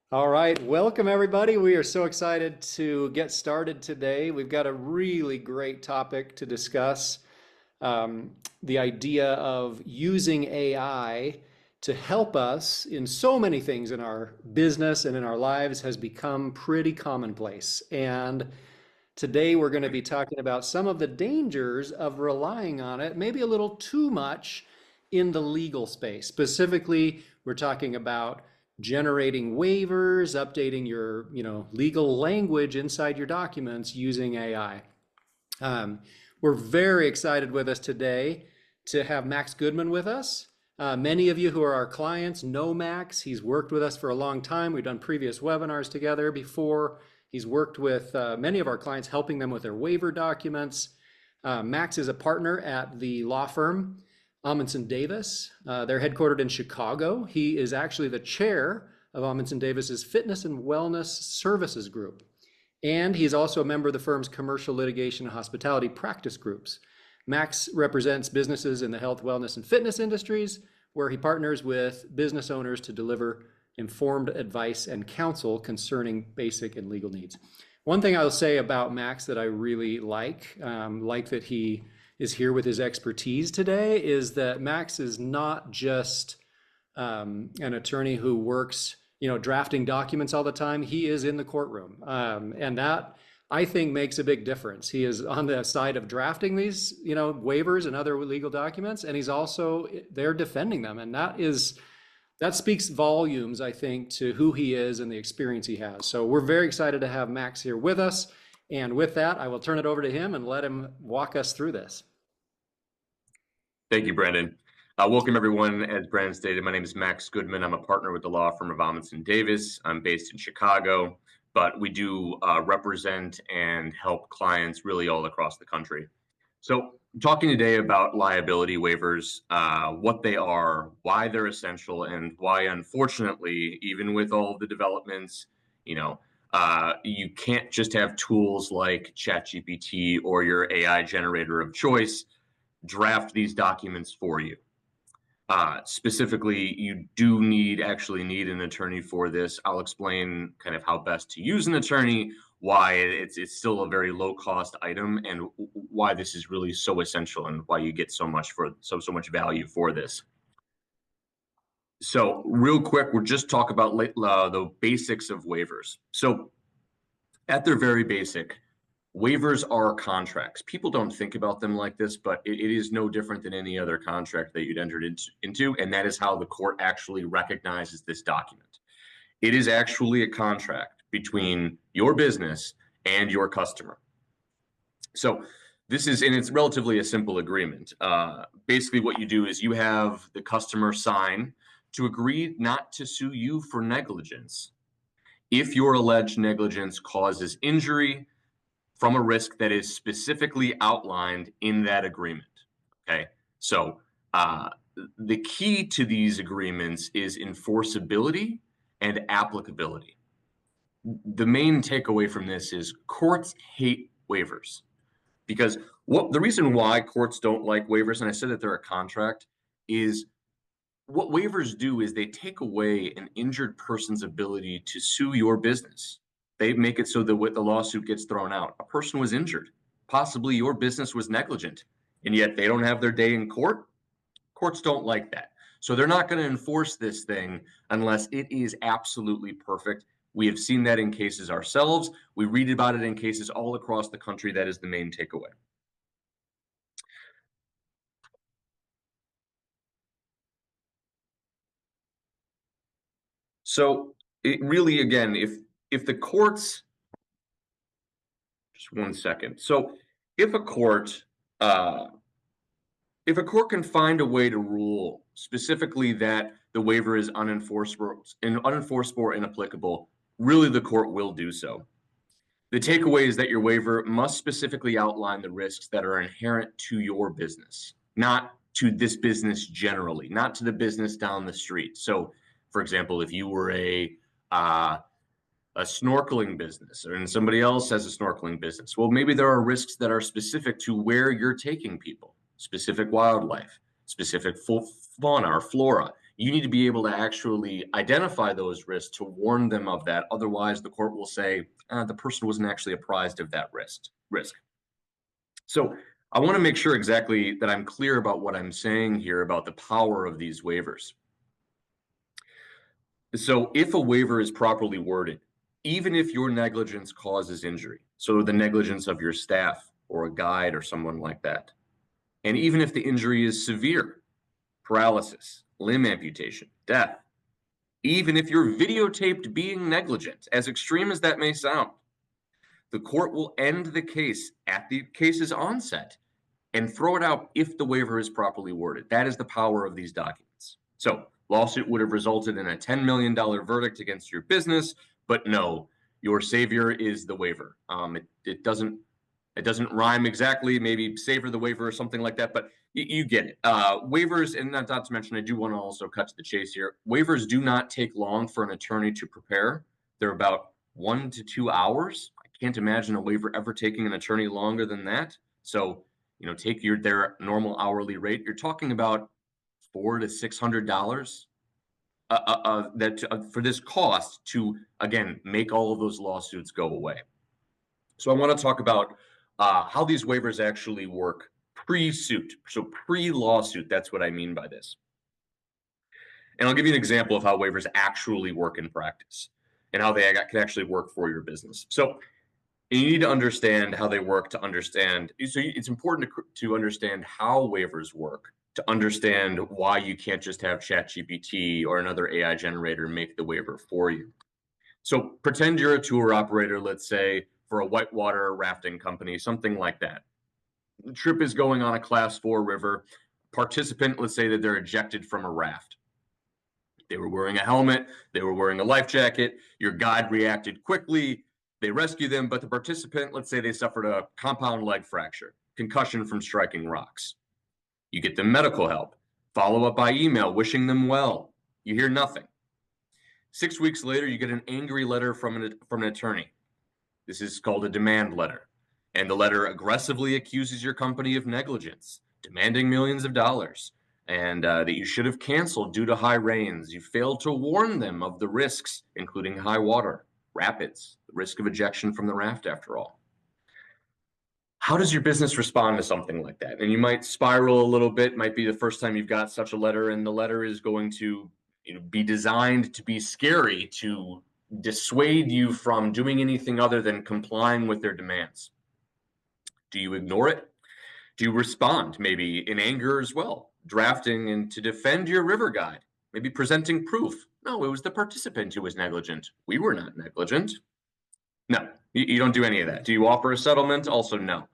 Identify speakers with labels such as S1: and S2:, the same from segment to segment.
S1: All right, welcome everybody. We are so excited to get started today. We've got a really great topic to discuss. The idea of using AI to help us in so many things in our business and in our lives has become pretty commonplace. And today we're going to be talking about some of the dangers of relying on it, maybe a little too much in the legal space. Specifically, we're talking about generating waivers, updating your, legal language inside your documents using AI. Um, we're very excited with us today to have Max Goodman with us. Many of you who are our clients know Max. He's worked with us for a long time. We've done previous webinars together before. He's worked with many of our clients, helping them with their waiver documents. Max is a partner at the law firm Amundsen Davis. They're headquartered in Chicago. He is actually the chair of Amundsen Davis's Fitness and Wellness Services Group. And he's also a member of the firm's commercial litigation and hospitality practice groups. Max represents businesses in the health, wellness, and fitness industries, where he partners with business owners to deliver informed advice and counsel concerning basic and legal needs. One thing I'll say about Max that I really like that he is here with his expertise today, is that Max is not just an attorney who works, drafting documents all the time. He is in the courtroom, and that I think makes a big difference. He is on the side of drafting these, waivers and other legal documents, and he's also there defending them, and that speaks volumes, I think, to who he is and the experience he has. So we're very excited to have Max here with us. And with that, I will turn it over to him and let him walk us through this.
S2: Thank you, Brandon. Welcome, everyone. As Brandon stated, my name is Max Goodman. I'm a partner with the law firm of Amundsen Davis. I'm based in Chicago, but we do represent and help clients really all across the country. So talking today about liability waivers, what they are, why they're essential, and why, unfortunately, even with all the developments, you can't just have tools like ChatGPT or your AI generator of choice draft these documents for you. Specifically, you do actually need an attorney for this. I'll explain kind of how best to use an attorney, why it's still a very low cost item, and why this is really so essential, and why you get so much value for this. So real quick, we'll just talk about the basics of waivers. So at their very basic, waivers are contracts. People don't think about them like this, but it is no different than any other contract that you'd entered into, and that is how the court actually recognizes this document. It is actually a contract between your business and your customer. So it's relatively a simple agreement. Basically what you do is you have the customer sign to agree not to sue you for negligence if your alleged negligence causes injury from a risk that is specifically outlined in that agreement. Okay, so the key to these agreements is enforceability and applicability. The main takeaway from this is courts hate waivers, because the reason why courts don't like waivers, and I said that they're a contract, is what waivers do is they take away an injured person's ability to sue your business. They make it so that when the lawsuit gets thrown out, a person was injured. Possibly your business was negligent, and yet they don't have their day in court. Courts don't like that. So they're not going to enforce this thing unless it is absolutely perfect. We have seen that in cases ourselves. We read about it in cases all across the country. That is the main takeaway. So it really, again, if the courts, just one second. So if a court can find a way to rule specifically that the waiver is unenforceable or inapplicable, really the court will do so. The takeaway is that your waiver must specifically outline the risks that are inherent to your business, not to this business generally, not to the business down the street. So, for example, if you were a snorkeling business, and somebody else has a snorkeling business, well, maybe there are risks that are specific to where you're taking people, specific wildlife, specific fauna or flora. You need to be able to actually identify those risks to warn them of that. Otherwise, the court will say the person wasn't actually apprised of that risk. So I want to make sure exactly that I'm clear about what I'm saying here about the power of these waivers. So if a waiver is properly worded, even if your negligence causes injury, so the negligence of your staff or a guide or someone like that, and even if the injury is severe, paralysis, limb amputation, death, even if you're videotaped being negligent, as extreme as that may sound, the court will end the case at the case's onset and throw it out if the waiver is properly worded. That is the power of these documents. So, lawsuit would have resulted in a $10 million verdict against your business, but no, your savior is the waiver. It doesn't rhyme exactly. Maybe savor the waiver or something like that, but you get it. Waivers, and not to mention, I do want to also cut to the chase here. Waivers do not take long for an attorney to prepare. They're about 1 to 2 hours. I can't imagine a waiver ever taking an attorney longer than that. So, take their normal hourly rate. You're talking about $400 to $600 for this cost to, again, make all of those lawsuits go away. So I want to talk about how these waivers actually work pre-suit. So pre-lawsuit, that's what I mean by this. And I'll give you an example of how waivers actually work in practice and how they can actually work for your business. So you need to understand how they work to understand. So it's important to understand how waivers work, to understand why you can't just have ChatGPT or another AI generator make the waiver for you. So pretend you're a tour operator, let's say, for a whitewater rafting company, something like that. The trip is going on a class 4 river. Participant, let's say that they're ejected from a raft. They were wearing a helmet, they were wearing a life jacket. Your guide reacted quickly. They rescue them, but the participant, let's say they suffered a compound leg fracture, concussion from striking rocks. You get them medical help, follow up by email, wishing them well. You hear nothing. 6 weeks later, you get an angry letter from an attorney. This is called a demand letter. And the letter aggressively accuses your company of negligence, demanding millions of dollars, and that you should have canceled due to high rains. You failed to warn them of the risks, including high water, rapids, the risk of ejection from the raft, after all. How does your business respond to something like that? And you might spiral a little bit. It might be the first time you've got such a letter, and the letter is going to be designed to be scary, to dissuade you from doing anything other than complying with their demands. Do you ignore it? Do you respond, maybe in anger as well, drafting and to defend your river guide, maybe presenting proof? No, it was the participant who was negligent. We were not negligent. No, you don't do any of that. Do you offer a settlement? Also, no.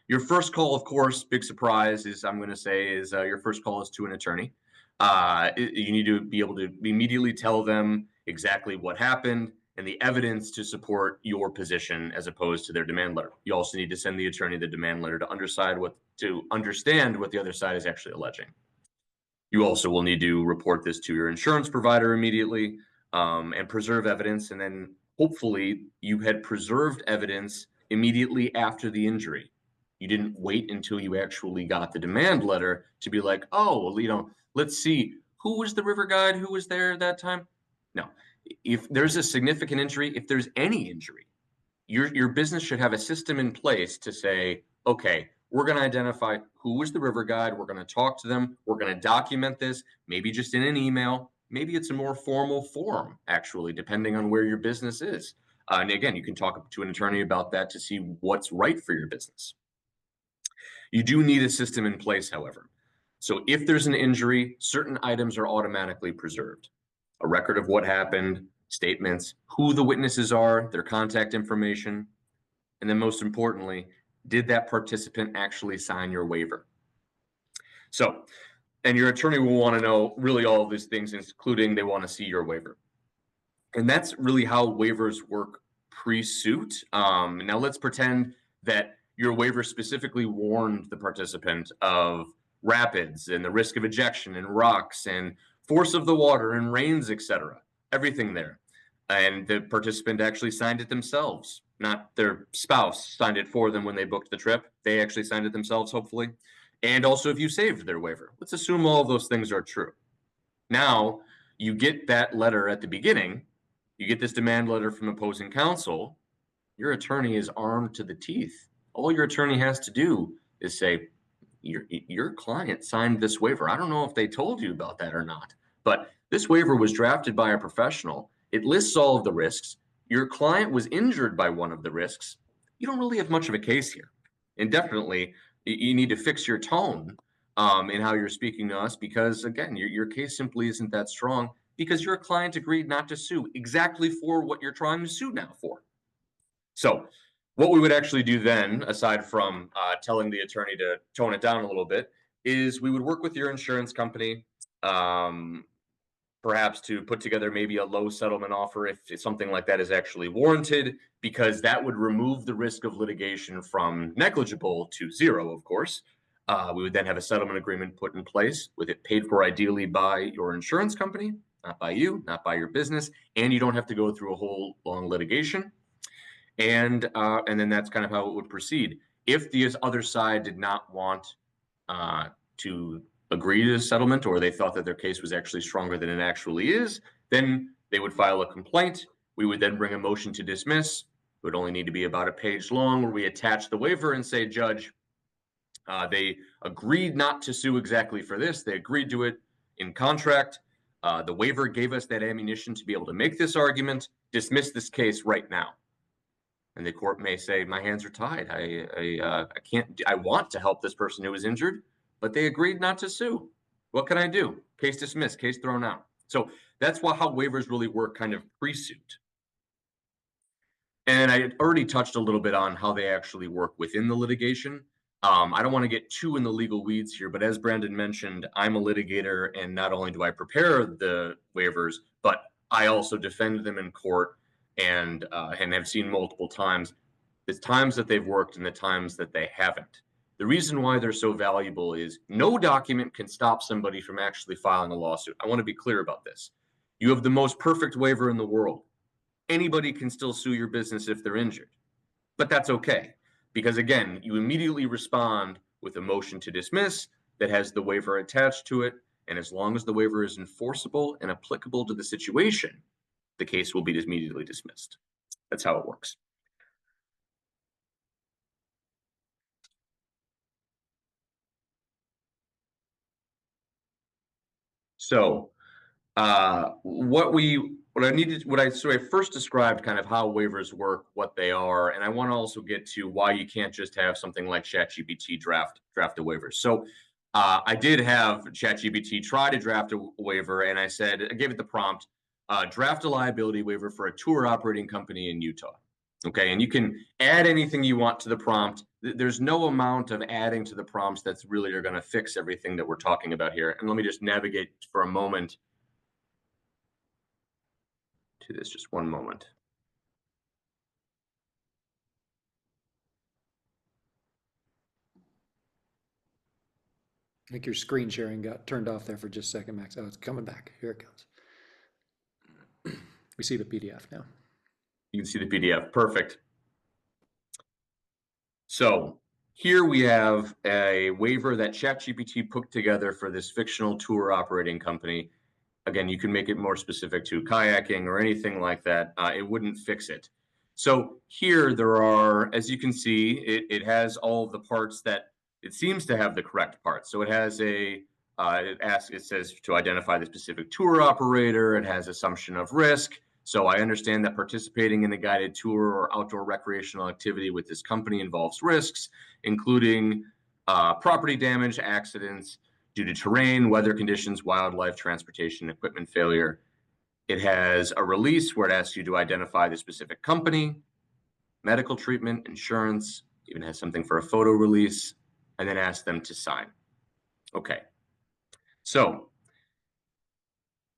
S2: Your first call, of course, big surprise is, I'm going to say, is your first call is to an attorney. You need to be able to immediately tell them exactly what happened and the evidence to support your position as opposed to their demand letter. You also need to send the attorney the demand letter to understand what the other side is actually alleging. You also will need to report this to your insurance provider immediately and preserve evidence. And then hopefully you had preserved evidence immediately after the injury. You didn't wait until you actually got the demand letter to be like, oh, well, let's see, who was the river guide? Who was there at that time? No. If there's a significant injury, if there's any injury, your business should have a system in place to say, okay, we're going to identify who was the river guide. We're going to talk to them. We're going to document this, maybe just in an email. Maybe it's a more formal form, actually, depending on where your business is. And again, you can talk to an attorney about that to see what's right for your business. You do need a system in place, however. So if there's an injury, certain items are automatically preserved. A record of what happened, statements, who the witnesses are, their contact information, and then most importantly, did that participant actually sign your waiver? So, and your attorney will want to know really all of these things, including they want to see your waiver. And that's really how waivers work pre-suit. Now let's pretend that your waiver specifically warned the participant of rapids and the risk of ejection and rocks and force of the water and rains, etc. Everything there. And the participant actually signed it themselves, not their spouse signed it for them when they booked the trip. They actually signed it themselves, hopefully. And also if you saved their waiver. Let's assume all of those things are true. Now you get that letter at the beginning, you get this demand letter from opposing counsel, your attorney is armed to the teeth. All your attorney has to do is say, your client signed this waiver. I don't know if they told you about that or not, but this waiver was drafted by a professional. It lists all of the risks. Your client was injured by one of the risks. You don't really have much of a case here. And definitely, you need to fix your tone in how you're speaking to us, because again, your case simply isn't that strong because your client agreed not to sue exactly for what you're trying to sue now for. So what we would actually do then, aside from telling the attorney to tone it down a little bit, is we would work with your insurance company, perhaps to put together maybe a low settlement offer if something like that is actually warranted, because that would remove the risk of litigation from negligible to zero, of course. We would then have a settlement agreement put in place with it paid for ideally by your insurance company, not by you, not by your business, and you don't have to go through a whole long litigation. And then that's kind of how it would proceed. If the other side did not want to agree to a settlement, or they thought that their case was actually stronger than it actually is, then they would file a complaint. We would then bring a motion to dismiss. It would only need to be about a page long, where we attach the waiver and say, Judge, they agreed not to sue exactly for this. They agreed to it in contract. The waiver gave us that ammunition to be able to make this argument. Dismiss this case right now. And the court may say, my hands are tied. I can't, I want to help this person who was injured, but they agreed not to sue. What can I do? Case dismissed, case thrown out. So that's how waivers really work, kind of pre-suit. And I already touched a little bit on how they actually work within the litigation. I don't want to get too in the legal weeds here, but as Brandon mentioned, I'm a litigator, and not only do I prepare the waivers, but I also defend them in court, and have seen multiple times the times that they've worked and the times that they haven't. The reason why they're so valuable is no document can stop somebody from actually filing a lawsuit. I want to be clear about this. You have the most perfect waiver in the world. Anybody can still sue your business if they're injured, but that's okay, because again, you immediately respond with a motion to dismiss that has the waiver attached to it, and as long as the waiver is enforceable and applicable to the situation, the case will be immediately dismissed. That's how it works. So what I first described kind of how waivers work, what they are, and I want to also get to why you can't just have something like ChatGPT draft a waiver. So I did have ChatGPT try to draft a waiver, and I gave it the prompt, draft a liability waiver for a tour operating company in Utah. Okay, and you can add anything you want to the prompt. There's no amount of adding to the prompts that's really are going to fix everything that we're talking about here. And let me just navigate for a moment to this, just one moment.
S1: I think your screen sharing got turned off there for just a second, Max. Oh, it's coming back. Here it comes. We see the PDF now.
S2: You can see the PDF. Perfect. So here we have a waiver that ChatGPT put together for this fictional tour operating company. Again, you can make it more specific to kayaking or anything like that. It wouldn't fix it. So here there are, as you can see, it has all of the parts that it seems to have the correct parts. So it has it says to identify the specific tour operator. It has assumption of risk. So I understand that participating in a guided tour or outdoor recreational activity with this company involves risks, including property damage, accidents due to terrain, weather conditions, wildlife, transportation, equipment failure. It has a release where it asks you to identify the specific company, medical treatment, insurance, even has something for a photo release, and then asks them to sign. Okay. So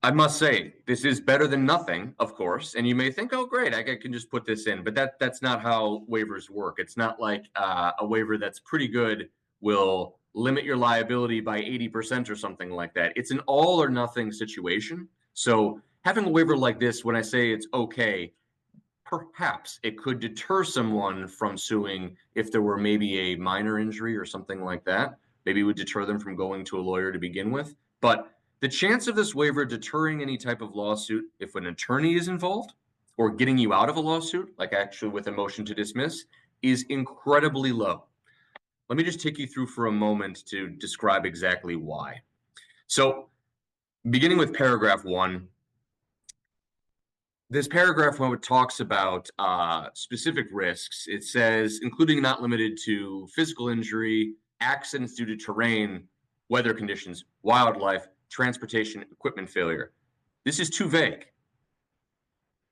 S2: I must say, this is better than nothing, of course. And you may think, oh, great, I can just put this in. But that's not how waivers work. It's not like a waiver that's pretty good will limit your liability by 80% or something like that. It's an all or nothing situation. So having a waiver like this, when I say it's okay, perhaps it could deter someone from suing if there were maybe a minor injury or something like that. Maybe it would deter them from going to a lawyer to begin with. But The chance of this waiver deterring any type of lawsuit if an attorney is involved or getting you out of a lawsuit, like actually with a motion to dismiss, is incredibly low. Let me just take you through for a moment to describe exactly why. So, beginning with paragraph 1, this paragraph when it talks about specific risks, it says, including not limited to physical injury, accidents due to terrain, weather conditions, wildlife, transportation, equipment failure. This is too vague.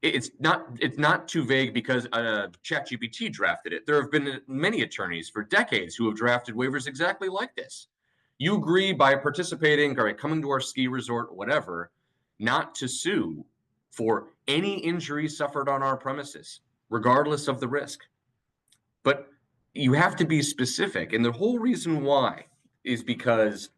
S2: It's not too vague because ChatGPT drafted it. There have been many attorneys for decades who have drafted waivers exactly like this. You agree by participating or coming to our ski resort or whatever, not to sue for any injury suffered on our premises, regardless of the risk. But you have to be specific. And the whole reason why is because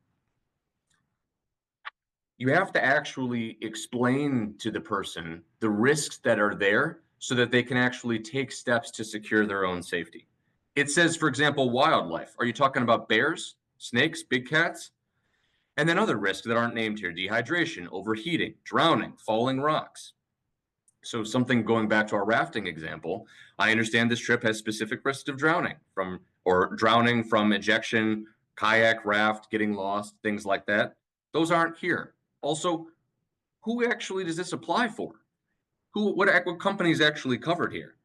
S2: you have to actually explain to the person the risks that are there so that they can actually take steps to secure their own safety. It says, for example, wildlife. Are you talking about bears, snakes, big cats? And then other risks that aren't named here: dehydration, overheating, drowning, falling rocks. So something going back to our rafting example, I understand this trip has specific risks of drowning from ejection, kayak, raft, getting lost, things like that. Those aren't here. Also, who actually does this apply for? What companies actually covered here?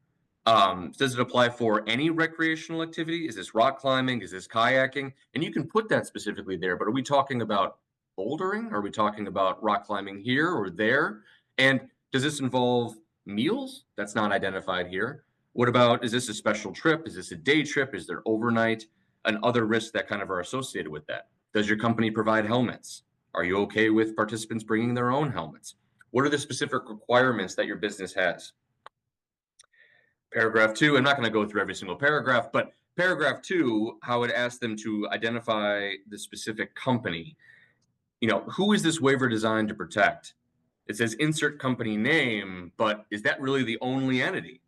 S2: Does it apply for any recreational activity? Is this rock climbing? Is this kayaking? And you can put that specifically there, but are we talking about bouldering? Are we talking about rock climbing here or there? And does this involve meals? That's not identified here. What about, is this a special trip? Is this a day trip? Is there overnight? And other risks that kind of are associated with that. Does your company provide helmets? Are you okay with participants bringing their own helmets? What are the specific requirements that your business has? Paragraph 2, I'm not going to go through every single paragraph, but paragraph 2, how it asks them to identify the specific company. Who is this waiver designed to protect? It says insert company name, but is that really the only entity?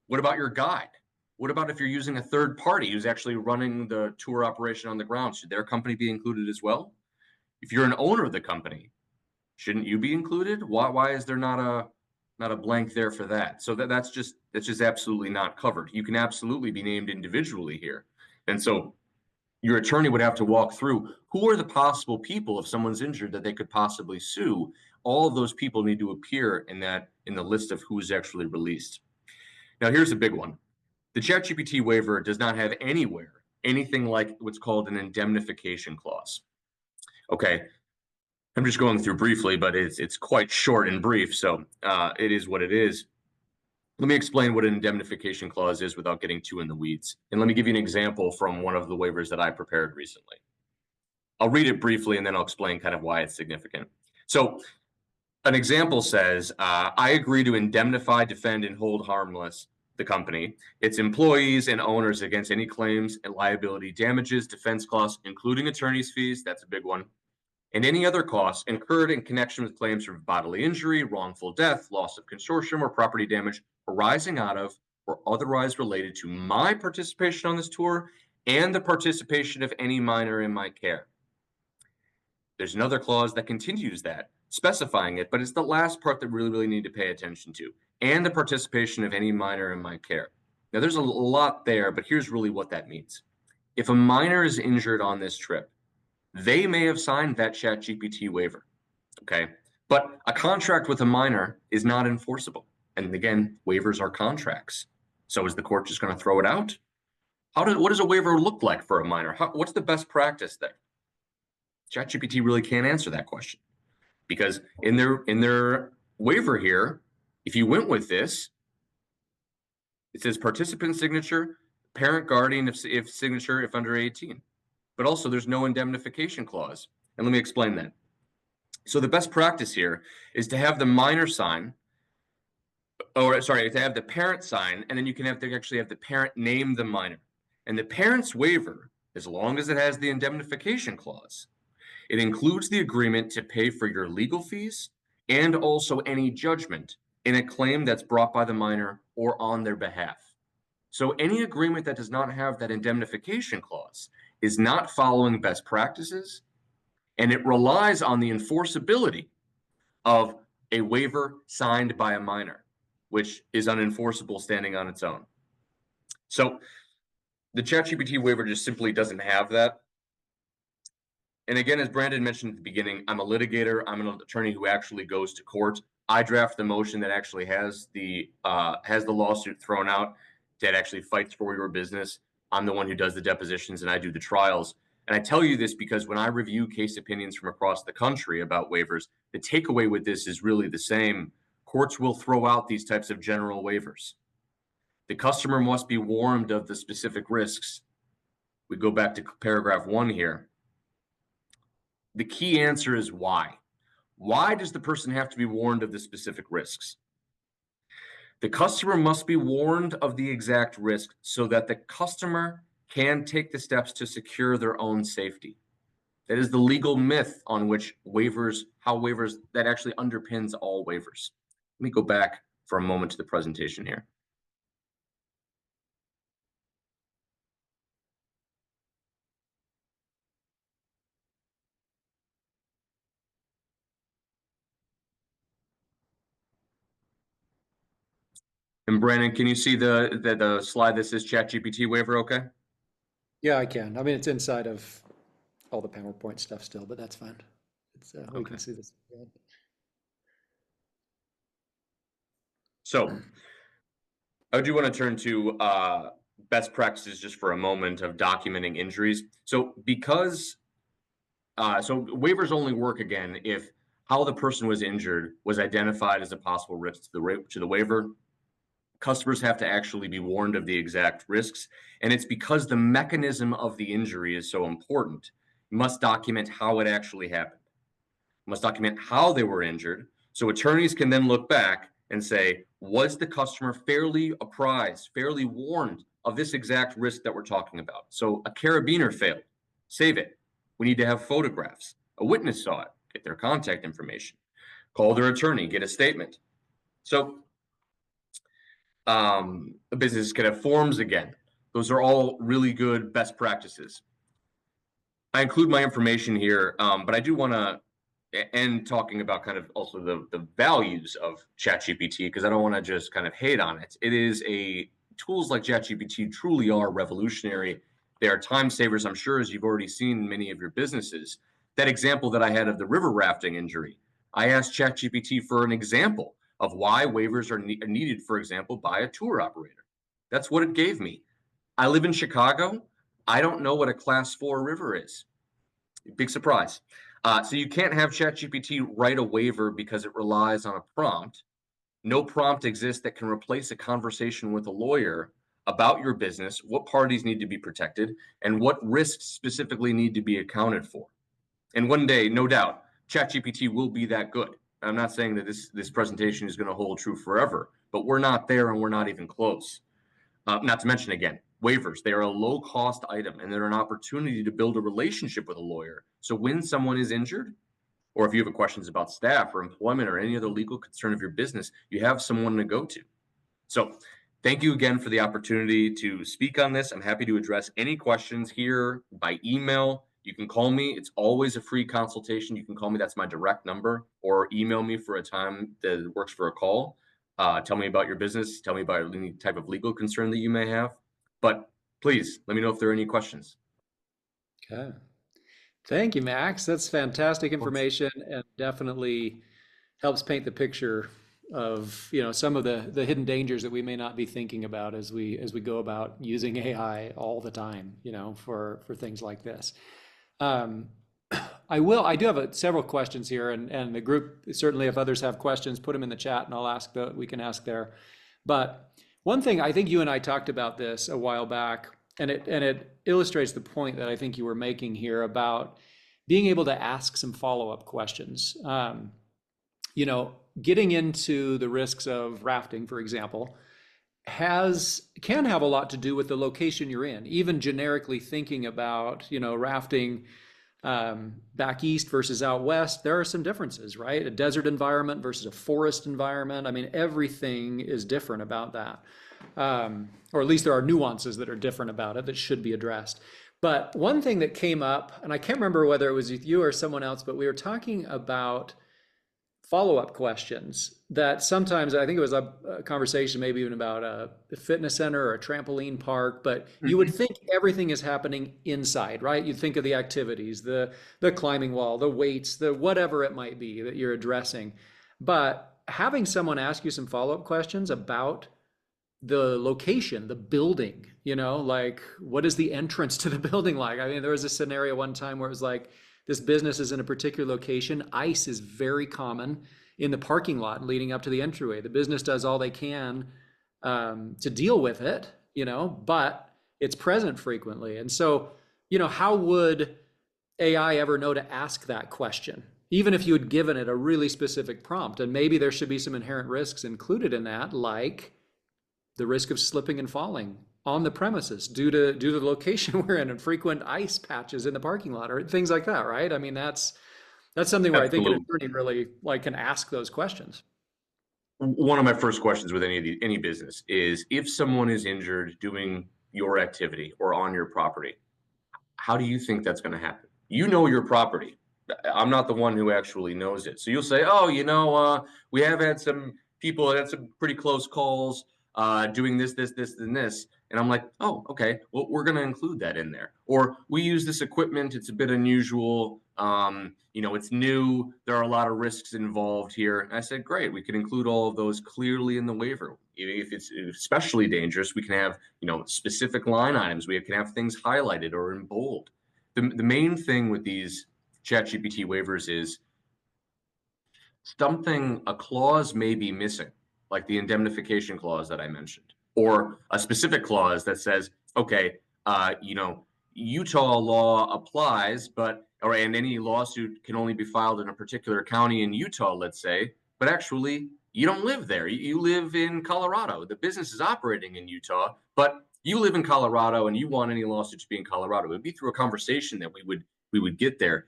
S2: What about your guide? What about if you're using a third party who's actually running the tour operation on the ground? Should their company be included as well? If you're an owner of the company, shouldn't you be included? Why is there not a blank there for that? So that's just absolutely not covered. You can absolutely be named individually here. And so your attorney would have to walk through who are the possible people if someone's injured that they could possibly sue. All of those people need to appear in the list of who's actually released. Now, here's a big one. The ChatGPT waiver does not have anywhere anything like what's called an indemnification clause. Okay, I'm just going through briefly, but it's quite short and brief, so it is what it is. Let me explain what an indemnification clause is without getting too in the weeds. And let me give you an example from one of the waivers that I prepared recently. I'll read it briefly and then I'll explain kind of why it's significant. So an example says, I agree to indemnify, defend, and hold harmless the company, its employees, and owners against any claims and liability, damages, defense costs, including attorney's fees, that's a big one, and any other costs incurred in connection with claims for bodily injury, wrongful death, loss of consortium, or property damage arising out of or otherwise related to my participation on this tour and the participation of any minor in my care. There's another clause that continues that, specifying it, but it's the last part that really need to pay attention to, and the participation of any minor in my care. Now, there's a lot there, but here's really what that means. If a minor is injured on this trip, they may have signed that ChatGPT waiver, okay? But a contract with a minor is not enforceable. And again, waivers are contracts. So is the court just going to throw it out? What does a waiver look like for a minor? What's the best practice there? ChatGPT really can't answer that question because in their waiver here, if you went with this, it says participant signature, parent guardian if signature if under 18. But also there's no indemnification clause. And let me explain that. So the best practice here is to have the minor sign, to have the parent sign, and then you can actually have the parent name the minor. And the parent's waiver, as long as it has the indemnification clause, it includes the agreement to pay for your legal fees and also any judgment in a claim that's brought by the minor or on their behalf. So any agreement that does not have that indemnification clause is not following best practices And it relies on the enforceability of a waiver signed by a minor, which is unenforceable standing on its own. So the ChatGPT waiver just simply doesn't have that. And again, as Brandon mentioned at the beginning, I'm a litigator. I'm an attorney who actually goes to court. I draft the motion that actually has the lawsuit thrown out, that actually fights for your business. I'm the one who does the depositions and I do the trials. And I tell you this because when I review case opinions from across the country about waivers, the takeaway with this is really the same. Courts will throw out these types of general waivers. The customer must be warned of the specific risks. We go back to paragraph 1 here. The key answer is why. Why does the person have to be warned of the specific risks? The customer must be warned of the exact risk so that the customer can take the steps to secure their own safety. That is the legal myth on which waivers that actually underpins all waivers. Let me go back for a moment to the presentation here. And Brandon, can you see the slide that says ChatGPT waiver okay?
S1: Yeah, I can. I mean, it's inside of all the PowerPoint stuff still, but that's fine. We
S2: Okay.
S1: can see this.
S2: So I do want to turn to best practices just for a moment of documenting injuries. So waivers only work again if how the person was injured was identified as a possible risk to the waiver. Customers have to actually be warned of the exact risks, and it's because the mechanism of the injury is so important. You must document how it actually happened. You must document how they were injured, so attorneys can then look back and say, was the customer fairly apprised, fairly warned of this exact risk that we're talking about? So a carabiner failed, save it. We need to have photographs. A witness saw it, get their contact information, call their attorney, get a statement. So a business can have forms again. Those are all really good best practices. I include my information here, but I do want to end talking about kind of also the values of ChatGPT, because I don't want to just kind of hate on it. It is tools like ChatGPT truly are revolutionary. They are time savers, I'm sure, as you've already seen in many of your businesses. That example that I had of the river rafting injury, I asked ChatGPT for an example of why waivers are needed, for example, by a tour operator. That's what it gave me. I live in Chicago. I don't know what a class 4 river is. Big surprise. So you can't have ChatGPT write a waiver because it relies on a prompt. No prompt exists that can replace a conversation with a lawyer about your business, what parties need to be protected, and what risks specifically need to be accounted for. And one day, no doubt, ChatGPT will be that good. I'm not saying that this presentation is going to hold true forever, but we're not there and we're not even close. Not to mention, again, waivers. They are a low-cost item, and they're an opportunity to build a relationship with a lawyer. So when someone is injured, or if you have questions about staff or employment or any other legal concern of your business, you have someone to go to. So thank you again for the opportunity to speak on this. I'm happy to address any questions here by email. You can call me. It's always a free consultation. You can call me. That's my direct number, or email me for a time that works for a call. Tell me about your business. Tell me about any type of legal concern that you may have. But please let me know if there are any questions.
S1: Okay. Thank you, Max. That's fantastic information and definitely helps paint the picture of, some of the hidden dangers that we may not be thinking about as we go about using AI all the time, for things like this. Um, I do have several questions here, and the group, certainly if others have questions, put them in the chat and we can ask there. But one thing, I think you and I talked about this a while back, and it illustrates the point that I think you were making here about being able to ask some follow-up questions. Getting into the risks of rafting, for example, can have a lot to do with the location you're in. Even generically thinking about, rafting back east versus out west, there are some differences, right? A desert environment versus a forest environment. I mean, everything is different about that. Or at least there are nuances that are different about it that should be addressed. But one thing that came up, and I can't remember whether it was with you or someone else, but we were talking about follow-up questions that sometimes I think it was a conversation maybe even about a fitness center or a trampoline park, but you would
S2: Mhm.
S1: think everything is happening inside, right? You'd think of the activities, the climbing wall, the weights, the whatever it might be that you're addressing. But having someone ask you some follow-up questions about the location, the building, like what is the entrance to the building like? I mean, there was a scenario one time where it was like this business is in a particular location. Ice is very common in the parking lot leading up to the entryway. The business does all they can to deal with it, but it's present frequently. And so, how would AI ever know to ask that question? Even if you had given it a really specific prompt, and maybe there should be some inherent risks included in that, like the risk of slipping and falling on the premises due to the location we're in and frequent ice patches in the parking lot or things like that, right? I mean, that's something where I think an
S2: Absolutely.
S1: attorney really like can ask those questions.
S2: One of my first questions with any business is if someone is injured doing your activity or on your property, how do you think that's going to happen? You know your property. I'm not the one who actually knows it. So you'll say, oh, we have had some people that had some pretty close calls doing this, and this. And I'm like, oh, okay, well, we're going to include that in there. Or we use this equipment. It's a bit unusual. It's new. There are a lot of risks involved here. And I said, great, we can include all of those clearly in the waiver. If it's especially dangerous, we can have, specific line items. We can have things highlighted or in bold. The main thing with these ChatGPT waivers is a clause may be missing, like the indemnification clause that I mentioned, or a specific clause that says, okay, Utah law applies, and any lawsuit can only be filed in a particular county in Utah, let's say, but actually you don't live there. You live in Colorado. The business is operating in Utah, but you live in Colorado and you want any lawsuit to be in Colorado. It would be through a conversation that we would get there.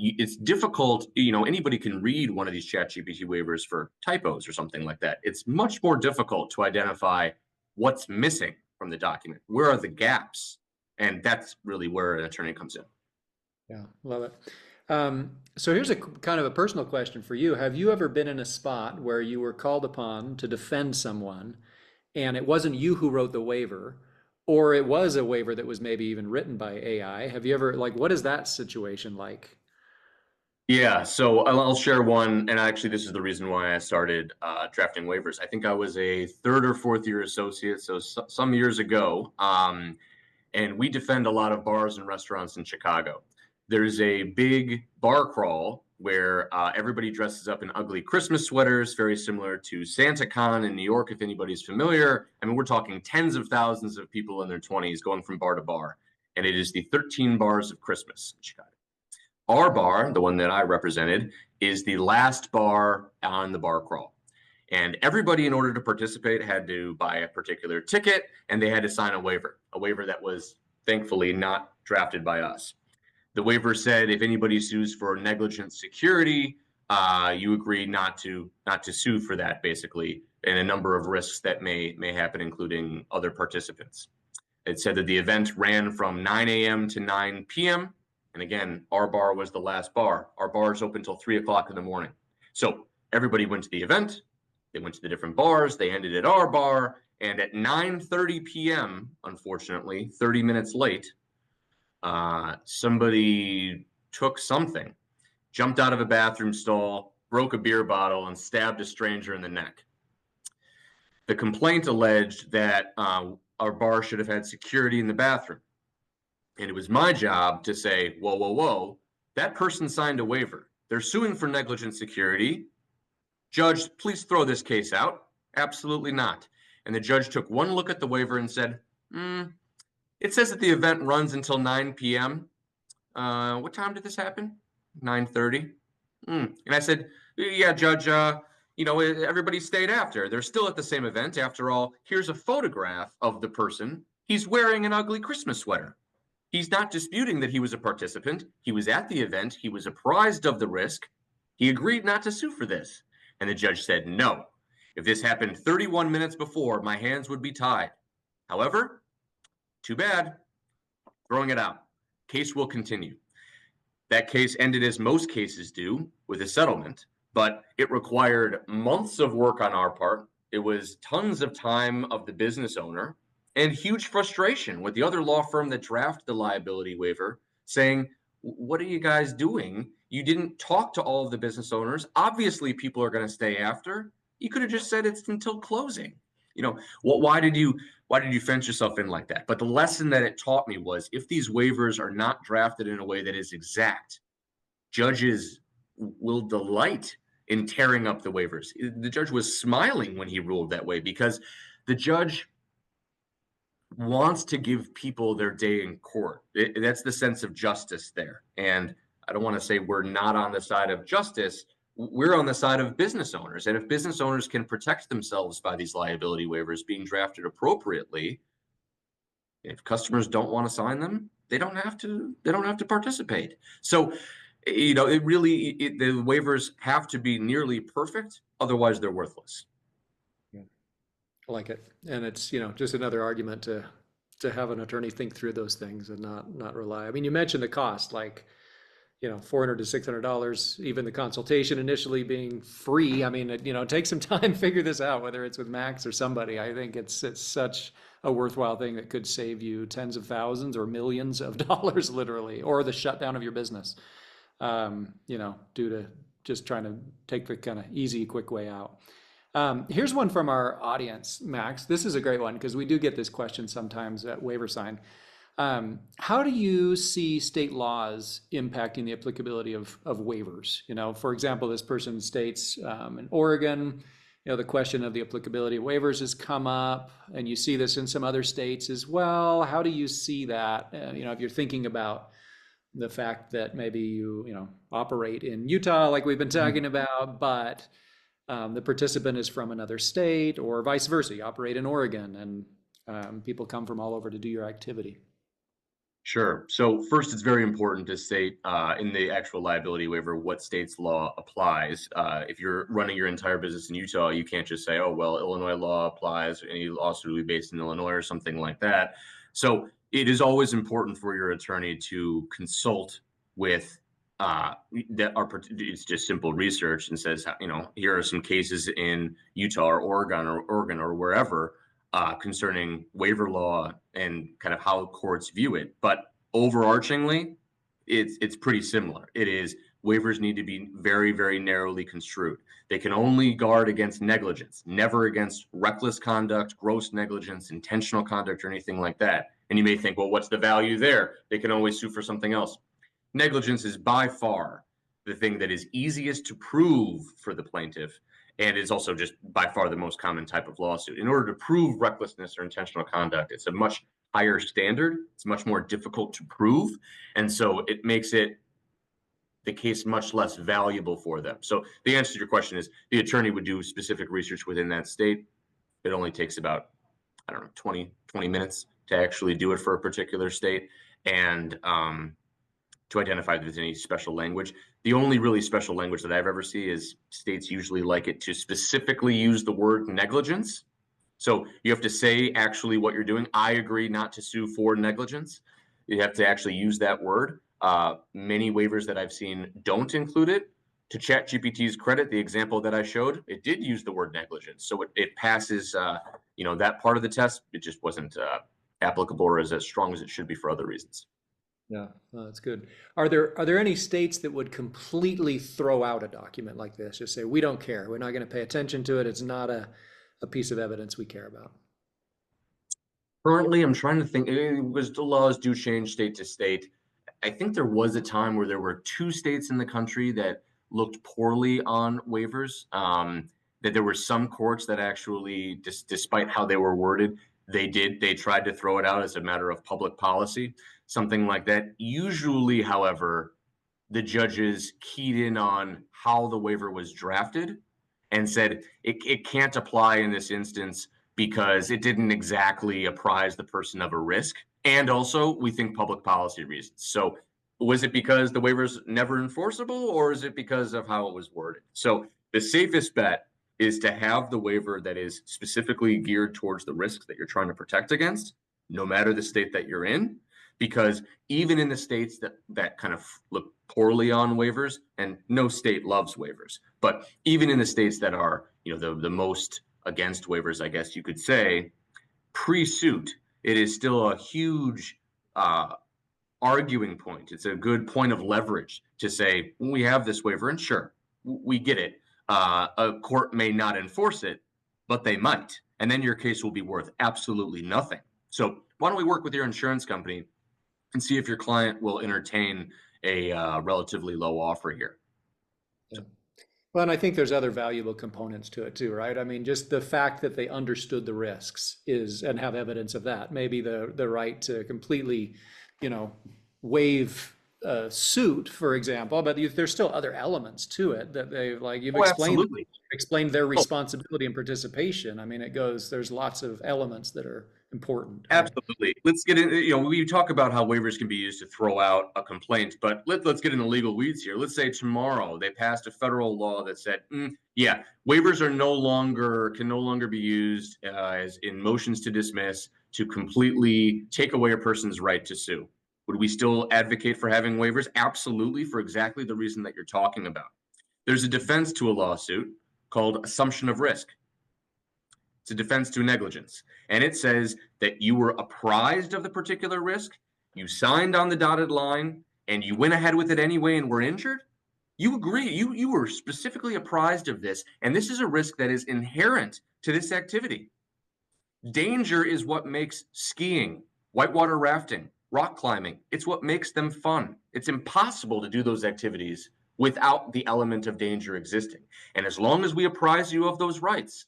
S2: It's difficult, anybody can read one of these chat GPT waivers for typos or something like that. It's much more difficult to identify what's missing from the document. Where are the gaps? And that's really where an attorney comes in.
S1: Yeah, love it. So here's a kind of a personal question for you. Have you ever been in a spot where you were called upon to defend someone and it wasn't you who wrote the waiver, or it was a waiver that was maybe even written by AI? Have you ever, like, what is that situation like?
S2: Yeah, so I'll share one, and actually, this is the reason why I started drafting waivers. I think I was a third or fourth year associate, so some years ago, and we defend a lot of bars and restaurants in Chicago. There's a big bar crawl where everybody dresses up in ugly Christmas sweaters, very similar to SantaCon in New York, if anybody's familiar. I mean, we're talking tens of thousands of people in their 20s going from bar to bar, and it is the 13 bars of Christmas in Chicago. Our bar, the one that I represented, is the last bar on the bar crawl. And everybody, in order to participate, had to buy a particular ticket and they had to sign a waiver that was thankfully not drafted by us. The waiver said if anybody sues for negligent security, you agree not to sue for that, basically, and a number of risks that may happen, including other participants. It said that the event ran from 9 a.m. to 9 p.m. And again, our bar was the last bar. Our bar is open until 3 o'clock in the morning. So everybody went to the event. They went to the different bars. They ended at our bar. And at 9:30 p.m., unfortunately, 30 minutes late, somebody took something, jumped out of a bathroom stall, broke a beer bottle, and stabbed a stranger in the neck. The complaint alleged that our bar should have had security in the bathroom. And it was my job to say, whoa, whoa, whoa, that person signed a waiver. They're suing for negligent security. Judge, please throw this case out. Absolutely not. And the judge took one look at the waiver and said, it says that the event runs until 9 p.m. What time did this happen? 9:30. And I said, yeah, Judge, everybody stayed after. They're still at the same event. After all, here's a photograph of the person. He's wearing an ugly Christmas sweater. He's not disputing that he was a participant. He was at the event. He was apprised of the risk. He agreed not to sue for this. And the judge said, no. If this happened 31 minutes before, my hands would be tied. However, too bad. throwing it out. Case will continue. That case ended as most cases do, with a settlement, but it required months of work on our part. It was tons of time of the business owner and huge frustration with the other law firm that drafted the liability waiver, saying, what are you guys doing? You didn't talk to all of the business owners. Obviously, people are going to stay after. You could have just said it's until closing. Why did you fence yourself in like that? But the lesson that it taught me was, if these waivers are not drafted in a way that is exact, judges will delight in tearing up the waivers. The judge was smiling when he ruled that way, because the judge wants to give people their day in court. That's the sense of justice there. And I don't want to say we're not on the side of justice. We're on the side of business owners. And if business owners can protect themselves by these liability waivers being drafted appropriately, if customers don't want to sign them, they don't have to participate. So, the waivers have to be nearly perfect, otherwise they're worthless.
S1: I like it. And it's, just another argument to have an attorney think through those things and not rely. I mean, you mentioned the cost, like, $400 to $600, even the consultation initially being free. I mean, it takes some time to figure this out, whether it's with Max or somebody. I think it's such a worthwhile thing that could save you tens of thousands or millions of dollars, literally, or the shutdown of your business, due to just trying to take the kind of easy, quick way out. Here's one from our audience, Max. This is a great one because we do get this question sometimes at WaiverSign. How do you see state laws impacting the applicability of waivers? For example, this person states in Oregon, the question of the applicability of waivers has come up, and you see this in some other states as well. How do you see that? If you're thinking about the fact that maybe you operate in Utah, like we've been talking about, but the participant is from another state, or vice versa. You operate in Oregon, and people come from all over to do your activity.
S2: Sure. So first, it's very important to state in the actual liability waiver what state's law applies. If you're running your entire business in Utah, you can't just say, oh, well, Illinois law applies. Any lawsuit will be based in Illinois or something like that. So it is always important for your attorney to consult with it's just simple research and says, here are some cases in Utah or Oregon or wherever concerning waiver law and kind of how courts view it. But overarchingly, it's pretty similar. It is, waivers need to be very, very narrowly construed. They can only guard against negligence, never against reckless conduct, gross negligence, intentional conduct, or anything like that. And you may think, well, what's the value there? They can always sue for something else. Negligence is by far the thing that is easiest to prove for the plaintiff, and is also just by far the most common type of lawsuit. In order to prove recklessness or intentional conduct, it's a much higher standard. It's much more difficult to prove. And so it makes the case much less valuable for them. So the answer to your question is, the attorney would do specific research within that state. It only takes about, 20 minutes to actually do it for a particular state. And to identify if there's any special language. The only really special language that I've ever seen is states usually like it to specifically use the word negligence. So you have to say actually what you're doing. I agree not to sue for negligence. You have to actually use that word. Many waivers that I've seen don't include it. To ChatGPT's credit, the example that I showed, it did use the word negligence. So it passes, that part of the test. It just wasn't applicable or as strong as it should be for other reasons.
S1: Yeah, that's good. Are there any states that would completely throw out a document like this? Just say, we don't care. We're not going to pay attention to it. It's not a piece of evidence we care about.
S2: Currently, I'm trying to think, because the laws do change state to state. I think there was a time where there were 2 states in the country that looked poorly on waivers, that there were some courts that actually, despite how they were worded, they tried to throw it out as a matter of public policy, something like that. Usually, however, the judges keyed in on how the waiver was drafted and said it can't apply in this instance because it didn't exactly apprise the person of a risk. And also, we think public policy reasons. So was it because the waiver is never enforceable, or is it because of how it was worded? So the safest bet is to have the waiver that is specifically geared towards the risks that you're trying to protect against, no matter the state that you're in. because even in the states that kind of look poorly on waivers, and no state loves waivers, but even in the states that are, the most against waivers, I guess you could say, pre-suit, it is still a huge arguing point. It's a good point of leverage to say, well, we have this waiver, and sure, we get it. A court may not enforce it, but they might. And then your case will be worth absolutely nothing. So why don't we work with your insurance company and see if your client will entertain a relatively low offer here?
S1: Yeah. Well, and I think there's other valuable components to it too, right? I mean, just the fact that they understood the risks is, and have evidence of that, maybe the right to completely, you know, waive a suit, for example, but there's still other elements to it that they like you've
S2: Oh, absolutely.
S1: explained their
S2: Oh,
S1: responsibility and participation. I mean, there's lots of elements that are important, right?
S2: absolutely. Let's get in. We talk about how waivers can be used to throw out a complaint, but let's get in the legal weeds here. Let's say tomorrow they passed a federal law that said, yeah, waivers can no longer be used as in motions to dismiss to completely take away a person's right to sue. Would we still advocate for having waivers? Absolutely, for exactly the reason that you're talking about. There's a defense to a lawsuit called assumption of risk. It's a defense to negligence. And it says that you were apprised of the particular risk, you signed on the dotted line, and you went ahead with it anyway and were injured. You agree, you were specifically apprised of this, and this is a risk that is inherent to this activity. Danger is what makes skiing, whitewater rafting, rock climbing, it's what makes them fun. It's impossible to do those activities without the element of danger existing. And as long as we apprise you of those rights,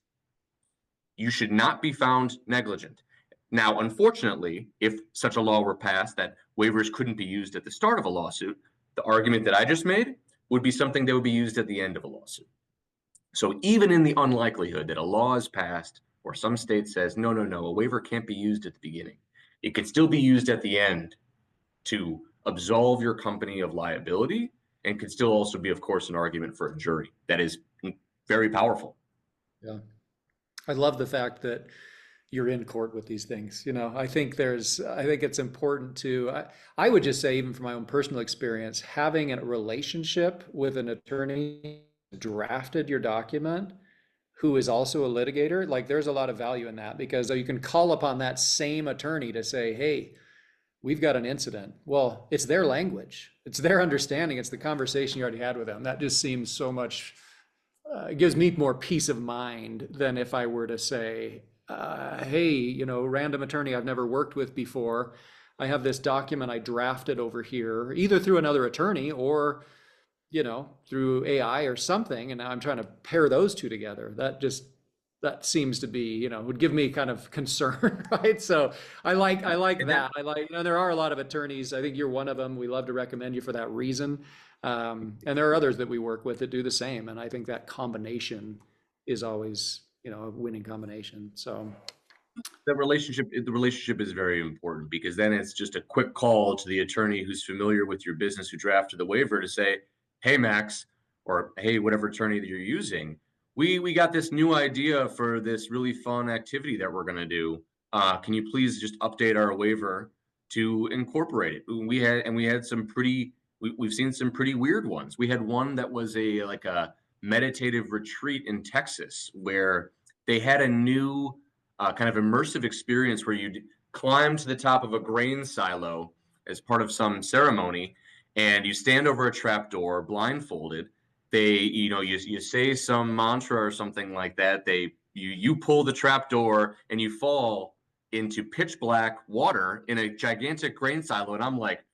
S2: you should not be found negligent. Now, unfortunately, if such a law were passed that waivers couldn't be used at the start of a lawsuit, the argument that I just made would be something that would be used at the end of a lawsuit. So even in the unlikelihood that a law is passed or some state says, no, a waiver can't be used at the beginning, it could still be used at the end to absolve your company of liability, and could still also be, of course, an argument for a jury. That is very powerful.
S1: Yeah. I love the fact that you're in court with these things. I think it's important I would just say, even from my own personal experience, having a relationship with an attorney who drafted your document, who is also a litigator, like there's a lot of value in that, because you can call upon that same attorney to say, hey, we've got an incident. Well, it's their language, it's their understanding, it's the conversation you already had with them. That just seems so much, it gives me more peace of mind than if I were to say, hey, random attorney I've never worked with before, I have this document I drafted over here, either through another attorney or, through AI or something, and now I'm trying to pair those two together. That seems to be, would give me kind of concern, right? So I like that. There are a lot of attorneys. I think you're one of them. We love to recommend you for that reason. And there are others that we work with that do the same. And I think that combination is always, a winning combination. So
S2: The relationship is very important, because then it's just a quick call to the attorney who's familiar with your business, who drafted the waiver, to say, hey, Max, or hey, whatever attorney that you're using, we got this new idea for this really fun activity that we're going to do. Can you please just update our waiver to incorporate it? We've seen some pretty weird ones. We had one that was like a meditative retreat in Texas, where they had a new kind of immersive experience where you'd climb to the top of a grain silo as part of some ceremony, and you stand over a trapdoor blindfolded. You say some mantra or something like that. You pull the trapdoor and you fall into pitch black water in a gigantic grain silo. And I'm like,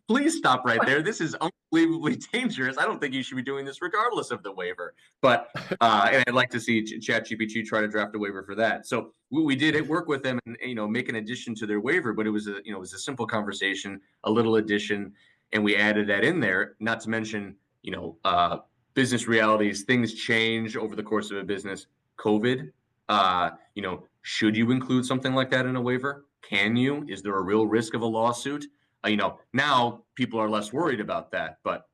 S2: please stop right there. This is unbelievably dangerous. I don't think you should be doing this regardless of the waiver. But and I'd like to see ChatGPT try to draft a waiver for that. So we did work with them and make an addition to their waiver, but it was a simple conversation, a little addition, and we added that in there. Not to mention business realities, things change over the course of a business. COVID, should you include something like that in a waiver? Can you? Is there a real risk of a lawsuit? Now people are less worried about that, but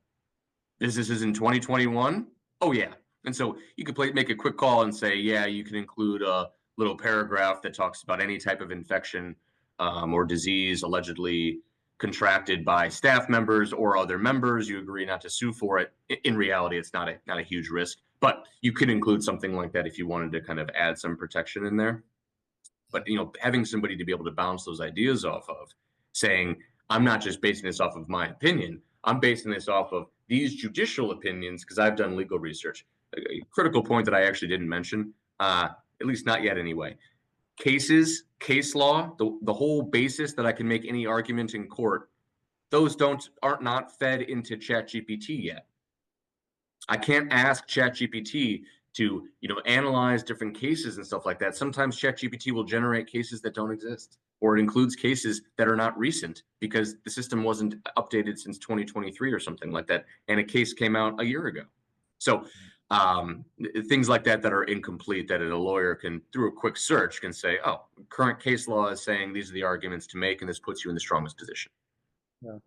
S2: businesses in 2021, oh yeah. And so you could make a quick call and say, yeah, you can include a little paragraph that talks about any type of infection or disease allegedly contracted by staff members or other members, you agree not to sue for it. In reality, it's not a huge risk, but you could include something like that if you wanted to kind of add some protection in there. But having somebody to be able to bounce those ideas off of, saying, I'm not just basing this off of my opinion, I'm basing this off of these judicial opinions because I've done legal research. A critical point that I actually didn't mention, at least not yet anyway. Cases, case law, the whole basis that I can make any argument in court, those aren't not fed into ChatGPT yet. I can't ask ChatGPT to analyze different cases and stuff like that. Sometimes ChatGPT will generate cases that don't exist, or it includes cases that are not recent because the system wasn't updated since 2023 or something like that, and a case came out a year ago. So things like that are incomplete, that a lawyer can, through a quick search, can say, oh, current case law is saying these are the arguments to make, and this puts you in the strongest position.
S1: Yeah.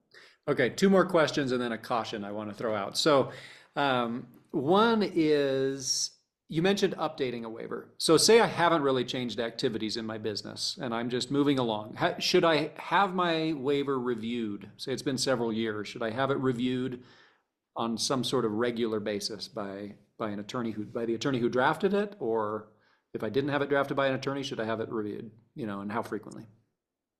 S1: Okay, two more questions and then a caution I want to throw out. So one is, you mentioned updating a waiver. So say I haven't really changed activities in my business and I'm just moving along. Should I have my waiver reviewed? Say it's been several years. Should I have it reviewed on some sort of regular basis by the attorney who drafted it? Or if I didn't have it drafted by an attorney, should I have it reviewed? And how frequently?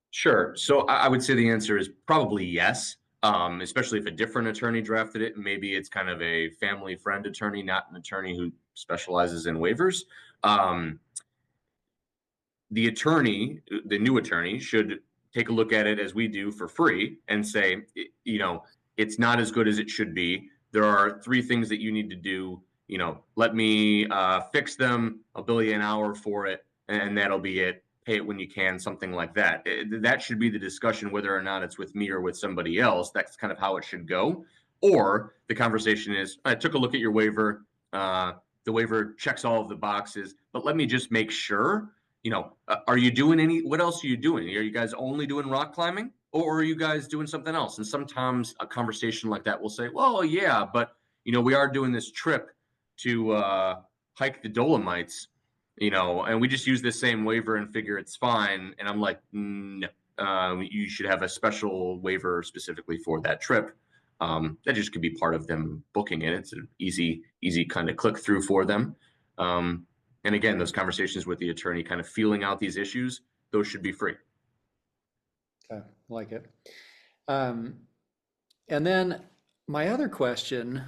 S2: Sure. So I would say the answer is probably yes, especially if a different attorney drafted it. Maybe it's kind of a family friend attorney, not an attorney who specializes in waivers. The attorney, the new attorney, should take a look at it as we do for free and say, it's not as good as it should be. There are 3 things that you need to do. Let me fix them. I'll bill you an hour for it, and that'll be it. Pay it when you can, something like that. That should be the discussion, whether or not it's with me or with somebody else. That's kind of how it should go. Or the conversation is, I took a look at your waiver. The waiver checks all of the boxes, but let me just make sure, are you doing what else are you doing? Are you guys only doing rock climbing, or are you guys doing something else? And sometimes a conversation like that will say, well, yeah, but, we are doing this trip to hike the Dolomites, and we just use the same waiver and figure it's fine. And I'm like, no, you should have a special waiver specifically for that trip. That just could be part of them booking it. It's an easy kind of click through for them. And again, those conversations with the attorney, kind of feeling out these issues, those should be free.
S1: Okay, like it. And then my other question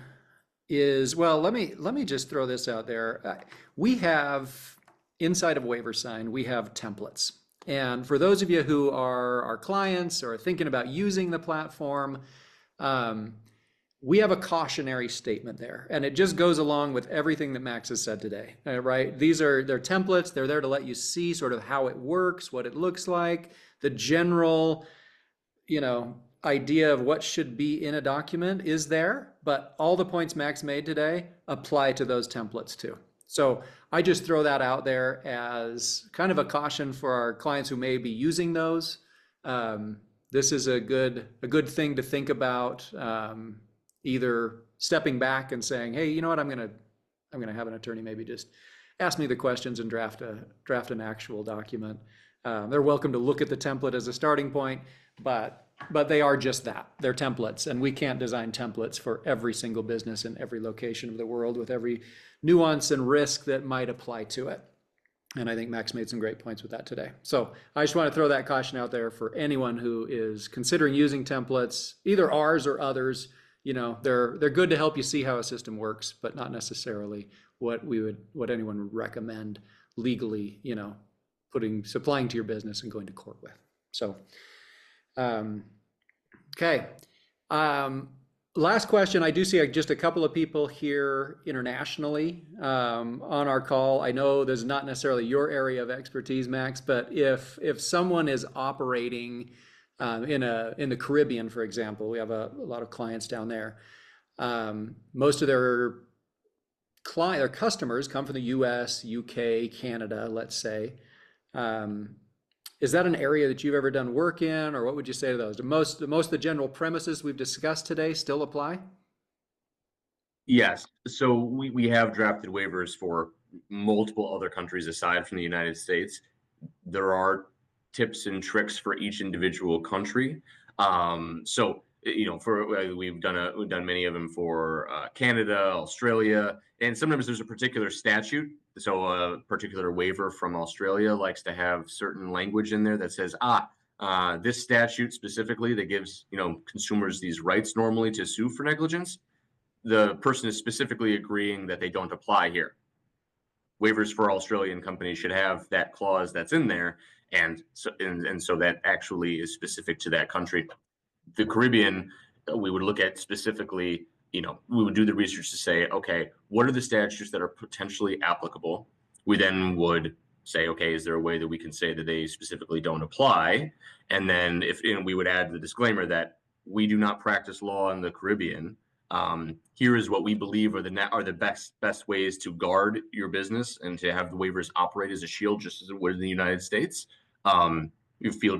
S1: is, well, let me just throw this out there. We have, inside of WaiverSign, we have templates. And for those of you who are our clients or thinking about using the platform, we have a cautionary statement there, and it just goes along with everything that Max has said today, right? They're templates. They're there to let you see sort of how it works, what it looks like, the general, idea of what should be in a document is there, but all the points Max made today apply to those templates too. So I just throw that out there as kind of a caution for our clients who may be using those. This is a good thing to think about. Either stepping back and saying, hey, you know what, I'm gonna have an attorney maybe just ask me the questions and draft an actual document. They're welcome to look at the template as a starting point, but they are just that. They're templates, and we can't design templates for every single business in every location of the world with every nuance and risk that might apply to it. And I think Max made some great points with that today. So I just want to throw that caution out there for anyone who is considering using templates, either ours or others. They're good to help you see how a system works, but not necessarily what anyone would recommend legally, supplying to your business and going to court with. So, okay. Last question. I do see just a couple of people here internationally on our call. I know this is not necessarily your area of expertise, Max, but if someone is operating in the Caribbean, for example, we have a lot of clients down there. Most of their customers come from the US, UK, Canada, let's say. Is that an area that you've ever done work in, or what would you say to those? Do most of the general premises we've discussed today still apply?
S2: Yes. So we have drafted waivers for multiple other countries aside from the United States. There are tips and tricks for each individual country. So we've done many of them for Canada, Australia, and sometimes there's a particular statute. So a particular waiver from Australia likes to have certain language in there that says, this statute specifically that gives consumers these rights normally to sue for negligence. The person is specifically agreeing that they don't apply here. Waivers for Australian companies should have that clause that's in there, and so that actually is specific to that country. The Caribbean, we would look at specifically, we would do the research to say, okay, what are the statutes that are potentially applicable? We then would say, okay, is there a way that we can say that they specifically don't apply? And then we would add the disclaimer that we do not practice law in the Caribbean. Here is what we believe are the best ways to guard your business and to have the waivers operate as a shield, just as it would in the United States. You feel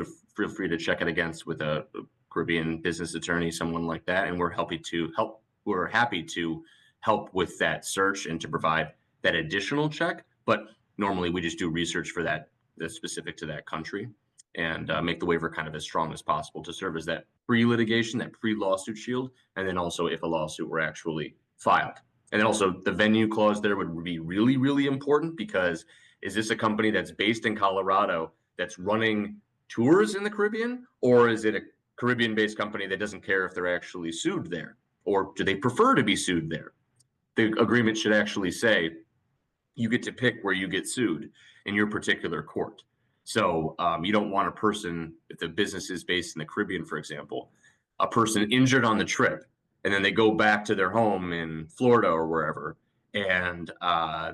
S2: free to check it against with a Caribbean business attorney, someone like that, and we're happy to help. We're happy to help with that search and to provide that additional check. But normally, we just do research for that's specific to that country, and make the waiver kind of as strong as possible to serve as that pre-litigation, that pre-lawsuit shield, and then also if a lawsuit were actually filed. And then also the venue clause there would be really, really important, because is this a company that's based in Colorado that's running tours in the Caribbean, or is it a Caribbean-based company that doesn't care if they're actually sued there? Or do they prefer to be sued there? The agreement should actually say you get to pick where you get sued in your particular court. So you don't want a person, if the business is based in the Caribbean, for example, a person injured on the trip, and then they go back to their home in Florida or wherever, and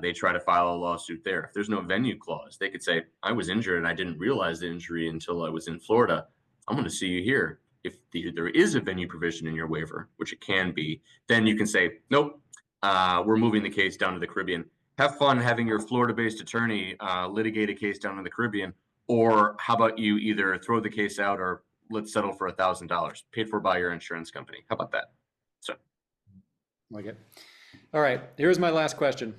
S2: they try to file a lawsuit there. If there's no venue clause, they could say, I was injured and I didn't realize the injury until I was in Florida. I'm going to see you here. If there is a venue provision in your waiver, which it can be, then you can say, nope, we're moving the case down to the Caribbean. Have fun having your Florida-based attorney litigate a case down in the Caribbean, or how about you either throw the case out or let's settle for $1,000 paid for by your insurance company. How about that? So,
S1: Like it. All right, here's my last question.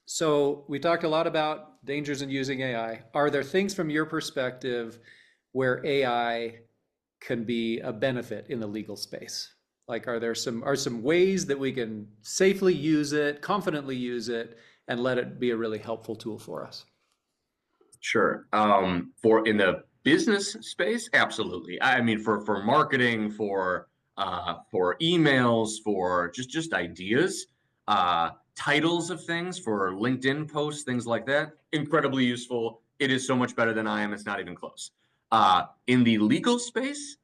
S1: So we talked a lot about dangers in using AI. Are there things from your perspective where AI can be a benefit in the legal space? Like, are some ways that we can safely use it, confidently use it, and let it be a really helpful tool for us?
S2: sure. For in the business space, absolutely. I mean, for marketing, for emails, for just ideas, titles of things, for LinkedIn posts, things like that, incredibly useful. It is so much better than I am. It's not even close. In the legal space,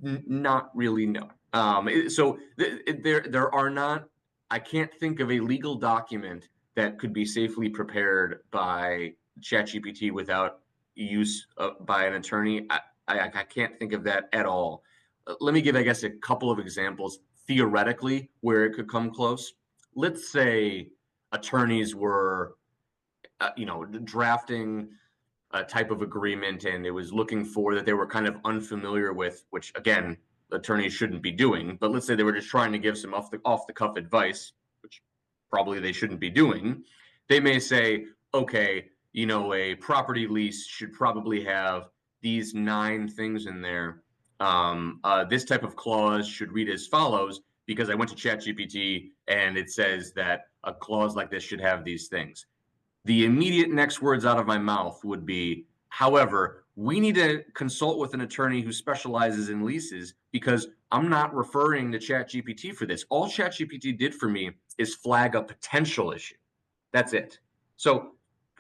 S2: not really, no. There are not. I can't think of a legal document that could be safely prepared by ChatGPT without use by an attorney. I can't think of that at all. Let me give, I guess, a couple of examples theoretically where it could come close. Let's say attorneys were, drafting a type of agreement, and it was looking for that they were kind of unfamiliar with, which again, attorneys shouldn't be doing. But let's say they were just trying to give some off the cuff advice, which probably they shouldn't be doing. They may say, okay, a property lease should probably have these 9 things in there. This type of clause should read as follows, because I went to ChatGPT and it says that a clause like this should have these things. The immediate next words out of my mouth would be, however, we need to consult with an attorney who specializes in leases, because I'm not referring to ChatGPT for this. All ChatGPT did for me is flag a potential issue. That's it. So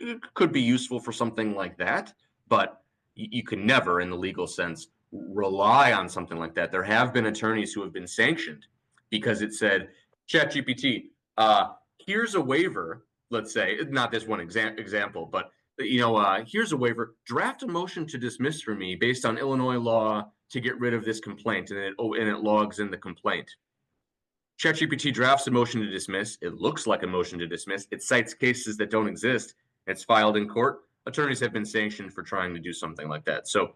S2: it could be useful for something like that, but you can never, in the legal sense, rely on something like that. There have been attorneys who have been sanctioned because it said, ChatGPT, here's a waiver. Let's say, not this one example, but here's a waiver. Draft a motion to dismiss for me based on Illinois law to get rid of this complaint, and it logs in the complaint. ChatGPT drafts a motion to dismiss. It looks like a motion to dismiss. It cites cases that don't exist. It's filed in court. Attorneys have been sanctioned for trying to do something like that. So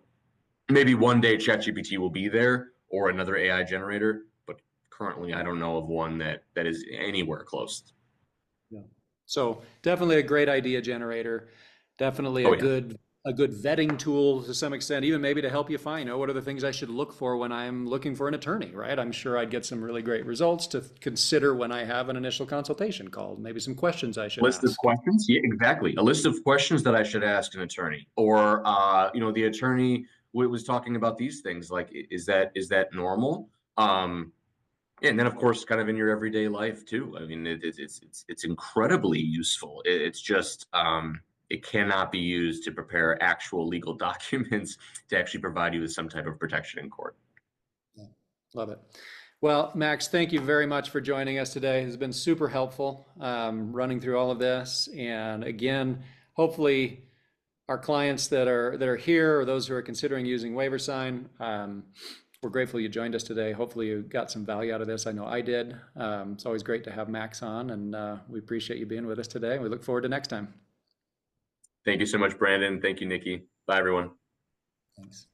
S2: maybe one day ChatGPT will be there, or another AI generator, but currently I don't know of one that is anywhere close.
S1: Yeah. So definitely a great idea generator. Definitely
S2: Oh,
S1: a
S2: yeah.
S1: good a good vetting tool to some extent, even maybe to help you find, what are the things I should look for when I'm looking for an attorney, right? I'm sure I'd get some really great results to consider when I have an initial consultation call, maybe some questions I should
S2: List of
S1: ask.
S2: questions? Yeah, exactly. A list of questions that I should ask an attorney, or the attorney was talking about these things. Like, is that normal? And then, of course, kind of in your everyday life too. I mean, it's incredibly useful. It's just it cannot be used to prepare actual legal documents to actually provide you with some type of protection in court.
S1: Yeah. Love it. Well, Max, thank you very much for joining us today. It's been super helpful running through all of this. And again, hopefully our clients that are here or those who are considering using WaiverSign, we're grateful you joined us today. Hopefully you got some value out of this. I know I did. It's always great to have Max on, and we appreciate you being with us today. We look forward to next time.
S2: Thank you so much, Brandon. Thank you, Nikki. Bye, everyone.
S1: Thanks.